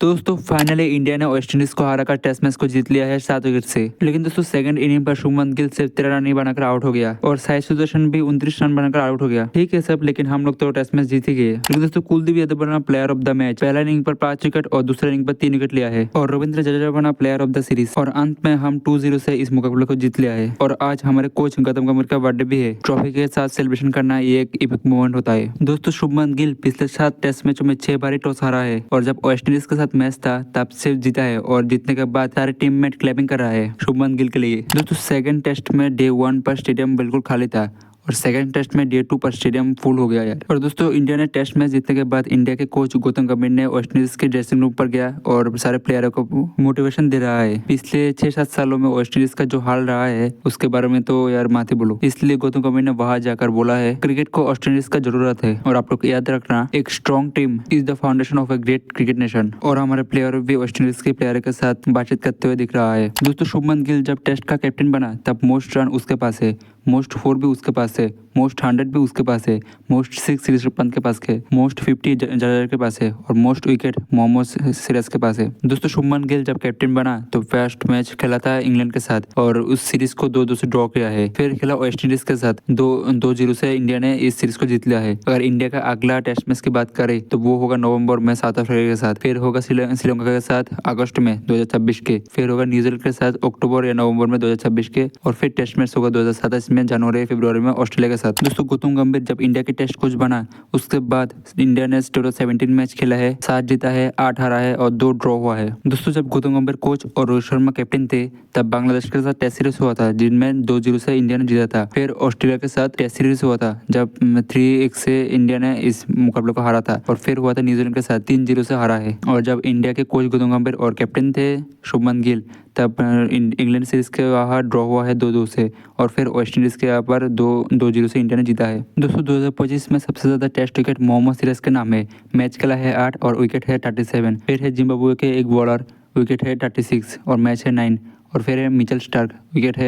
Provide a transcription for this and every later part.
तो दोस्तों finally India ने वेस्ट इंडीज को हरा कर टेस्ट मैच को जीत लिया है 7 विकेट से। लेकिन दोस्तों सेकंड इनिंग पर शुभमन गिल सिर्फ 13 रन ही बनाकर आउट हो गया और साई सुदर्शन भी 29 रन बनाकर आउट हो गया। ठीक है सब, लेकिन हम लोग तो टेस्ट मैच जीत ही गए। लेकिन दोस्तों कुलदीप यादव बना प्लेयर ऑफ द मैच। पहला इनिंग पर 5 विकेट और दूसरे इनिंग पर 3 विकेट लिया है और रविंद्र जडेजा बना प्लेयर ऑफ द सीरीज। और अंत में हम 2-0 से इस मुकाबले को जीत लिया है। और आज हमारे कोच गौतम गंभीर का बर्थडे भी है। ट्रॉफी के साथ सेलिब्रेशन करना ये एक इपिक मोमेंट होता है। दोस्तों शुभमन गिल पिछले 7 टेस्ट मैचों में 6 बार टॉस हारा है और जब वेस्ट इंडीज के साथ मैच था तब सिर्फ जीता है और जीतने के बाद सारे टीममेट क्लैपिंग कर रहा है शुभमन गिल के लिए। दोस्तों सेकंड टेस्ट में डे 1 पर स्टेडियम बिल्कुल खाली था और सेकंड टेस्ट में डे 2 पर स्टेडियम फुल हो गया यार। और दोस्तों इंडिया ने टेस्ट मैच जीतने के बाद इंडिया के कोच गौतम गंभीर ने वेस्ट इंडीज के ड्रेसिंग रूम पर गया और सारे प्लेयरों को मोटिवेशन दे रहा है। पिछले 6-7 सालों में वेस्ट इंडीज का जो हाल रहा है उसके बारे में तो यार माथे बोलो। इसलिए गौतम गंभीर ने वहां जाकर बोला है क्रिकेट को वेस्ट इंडीज का जरूरत है और आप लोग याद रखना एक strong team is the foundation of a great cricket nation. और हमारे प्लेयर भी वेस्ट इंडीज के प्लेयर के साथ बातचीत करते हुए दिख रहा है। दोस्तों शुभमन गिल जब टेस्ट का कैप्टन बना तब मोस्ट रन उसके पास है, मोस्ट 4 भी उसके पास है, मोस्ट 100 भी उसके पास है, मोस्ट 6 ऋषभ पंत के पास है, मोस्ट 50 जडेजा के पास है और मोस्ट विकेट मोहम्मद सिराज के पास है। दोस्तों शुभमन गिल जब कैप्टन बना तो फर्स्ट मैच खेला था इंग्लैंड के साथ और उस सीरीज को 2-2 से ड्रॉ किया है। फिर खेला वेस्ट इंडीज के साथ 2-0 से इंडिया ने इस सीरीज को जीत लिया है। अगर इंडिया का अगला टेस्ट मैच की बात करें तो वो होगा नवंबर में साउथ अफ्रीका के साथ, फिर होगा श्रीलंका के साथ अगस्त में 2026 के, फिर होगा न्यूजीलैंड के साथ अक्टूबर या नवंबर में 2026 के और फिर टेस्ट मैच होगा 2027 में जनवरी फरवरी में ऑस्ट्रेलिया के साथ। दोस्तों गौतम गंभीर जब इंडिया के टेस्ट कोच बना उसके बाद इंडिया ने टोटल 17 मैच खेला है, 7 जीता है, 8 हारा है और 2 ड्रॉ हुआ है। दोस्तों जब गौतम गंभीर कोच और रोहित शर्मा कैप्टन थे तब बांग्लादेश के साथ टेस्ट सीरीज हुआ था जिनमें 2-0 से इंडिया ने जीता था। फिर ऑस्ट्रेलिया के साथ टेस्ट सीरीज हुआ था जब 3-1 से इंडिया ने इस मुकाबले को हारा था और फिर हुआ था न्यूजीलैंड के साथ 3-0 से हारा है। और जब इंडिया के कोच गौतम गंभीर और कैप्टन थे शुभमन गिल तब इंग्लैंड सीरीज के बाहर ड्रॉ हुआ है 2-2 से और फिर वेस्ट इंडीज के यहाँ पर 2-0 से इंडिया ने जीता है। दोस्तों 2025 में सबसे ज्यादा टेस्ट विकेट मोहम्मद सिराज के नाम है। मैच खेला है 8 और विकेट है 37। फिर है जिम्बाब्वे के एक बॉलर, विकेट है 36 और मैच है 9। और फिर है मिचेल स्टार्क, विकेट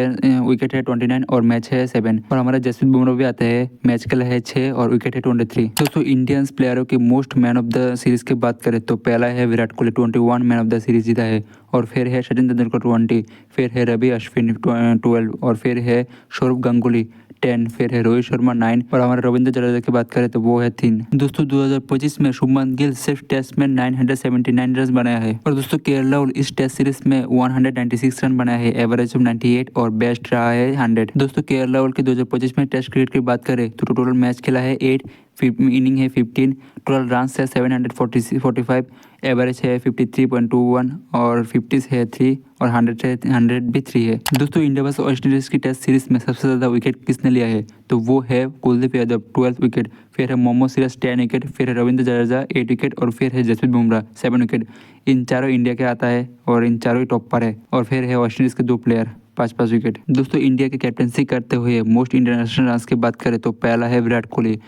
है 29 और मैच है 7। और हमारा जसप्रीत बुमराह भी आता है, मैच खेला है 6 और विकेट है 23। दोस्तों इंडियंस प्लेयरों के most man of the series की बात करें तो पहला है Virat Kohli 21 man of the series जीता है और फिर है सचिन तेंदुलकर 20, फिर है रवि अश्विन 12 और फिर है सौरव गांगुली 10, फिर है रोहित शर्मा 9 और हमारे रविंद्र जडेजा की बात करें तो वो है 3। दोस्तों 2025 में शुभमन गिल सिर्फ टेस्ट में 979 रन बनाया है और दोस्तों केएल राहुल इस टेस्ट सीरीज में 196 रन बनाया है, एवरेज ऑफ 98 और बेस्ट रहा है 100। दोस्तों केएल राहुल के 2025 में टेस्ट क्रिकेट की बात करें तो टोटल मैच खेला है 8, इनिंग है 15, टोटल रन है 745, एवरेज है 53.21 और 50 है 3 और 100 भी 3 है। दोस्तों इंडिया वर्सेस वेस्ट इंडीज की टेस्ट सीरीज में सबसे ज्यादा विकेट किसने लिया है तो वो है कुलदीप यादव 12 विकेट, फिर है मोहम्मद सिराज 10 विकेट, फिर है रविंद्र जडेजा 8 विकेट और फिर है जसप्रीत बुमराह 7 विकेट। इन चारों इंडिया के आता है और इन चारों ही टॉप पर है। और फिर है वेस्ट इंडीज के 2 प्लेयर 5-5 विकेट। दोस्तों इंडिया की कैप्टनसी करते हुए मोस्ट इंटरनेशनल रन की बात करें तो पहला है विराट कोहली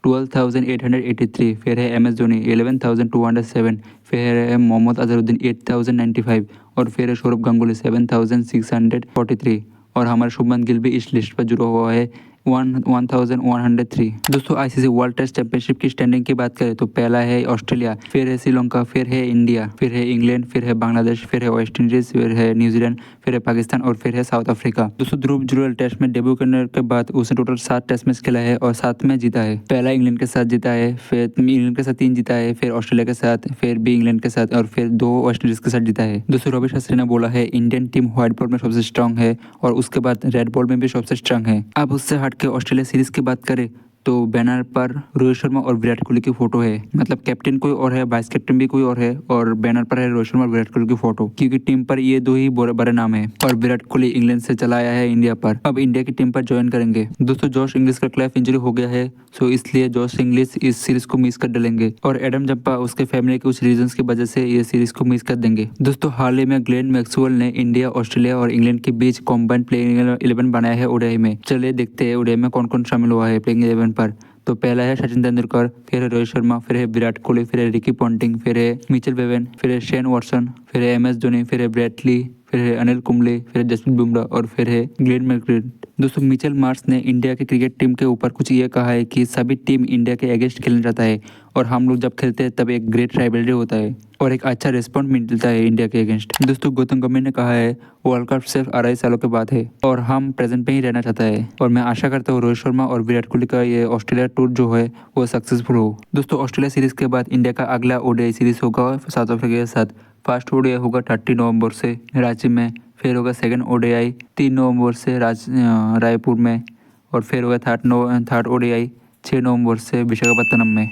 12,883, फिर है MS धोनी 11,207, फिर है मोहम्मद अजहरुद्दीन 8,095 और फिर है सौरभ गांगुली 7,643 और हमारा शुभमन गिल भी इस लिस्ट पर जुड़ा हुआ है 1103। दोस्तों आईसीसी वर्ल्ड टेस्ट चैंपियनशिप की स्टैंडिंग की बात करें तो पहला है ऑस्ट्रेलिया, फिर है श्रीलंका, फिर है इंडिया, फिर है इंग्लैंड, फिर है बांग्लादेश, फिर है वेस्ट इंडीज, फिर है न्यूजीलैंड, फिर है पाकिस्तान और फिर है साउथ अफ्रीका। दोस्तों ध्रुव जुरैल टेस्ट में डेब्यू करने के बाद उसने टोटल 7 टेस्ट मैच खेला है और 7 में जीता है। पहला इंग्लैंड के साथ जीता है, फिर इंग्लैंड के साथ 3 जीता है, फिर ऑस्ट्रेलिया के साथ, फिर भी इंग्लैंड के साथ और फिर 2 वेस्ट इंडीज के साथ जीता है। दोस्तों रवि शास्त्री ने बोला है इंडियन टीम व्हाइट बॉल में सबसे स्ट्रांग है और उसके बाद रेड बॉल में भी सबसे स्ट्रांग है। अब उससे हट के ऑस्ट्रेलिया सीरीज की बात करें तो बैनर पर रोहित शर्मा और विराट कोहली की फोटो है, मतलब कैप्टन कोई और है, वाइस कैप्टन भी कोई और है और बैनर पर है रोहित शर्मा और विराट कोहली की फोटो, क्योंकि टीम पर ये 2 ही बड़े नाम है। और विराट कोहली इंग्लैंड से चला आया है इंडिया पर, अब इंडिया की टीम पर ज्वाइन करेंगे। दोस्तों जॉश इंग्लिश का क्लैफ इंजरी हो गया है, सो इसलिए जॉश इंग्लिश इस सीरीज को मिस कर डालेंगे और एडम जंपा उसके फैमिली के कुछ रीजंस की वजह से ये सीरीज को मिस कर देंगे। दोस्तों हाल ही में ग्लेन मैक्सवेल ने इंडिया, ऑस्ट्रेलिया और इंग्लैंड के बीच कॉम्बाइंड प्लेइंग 11 बनाया है ओडीआई में। चलिए देखते हैं ओडीआई में कौन कौन शामिल हुआ है प्लेइंग 11 पर। तो पहला है सचिन तेंदुलकर, फिर है रोहित शर्मा, फिर है विराट कोहली, फिर है रिकी पॉन्टिंग, फिर है मिचेल बेवन, फिर है शेन वॉटसन, फिर है MS धोनी, फिर है ब्रेट ली, फिर है अनिल कुंबले, फिर है जसप्रीत बुमराह और फिर है ग्लेन मैक्सवेल। दोस्तों मिचेल मार्श ने इंडिया के क्रिकेट टीम के ऊपर कुछ ये कहा है कि सभी टीम इंडिया के अगेंस्ट खेलना चाहता है और हम लोग जब खेलते हैं तब एक ग्रेट राइवलरी होता है और एक अच्छा रिस्पॉन्स मिलता है इंडिया के अगेंस्ट। दोस्तों गौतम गंभीर ने कहा है वर्ल्ड कप सिर्फ 2.5 सालों के बाद है और हम प्रेजेंट पे ही रहना चाहता है और मैं आशा करता हूँ रोहित शर्मा और विराट कोहली का ये ऑस्ट्रेलिया टूर जो है वो सक्सेसफुल हो। दोस्तों ऑस्ट्रेलिया सीरीज के बाद इंडिया का अगला ओडीआई सीरीज होगा साउथ अफ्रीका के साथ। फर्स्ट ओडीआई होगा 30 नवंबर से रांची में, फिर होगा सेकंड ओडीआई 3 नवंबर से रायपुर में और फिर होगा थर्ड ओडीआई 6 नवंबर से विशाखापत्तनम में।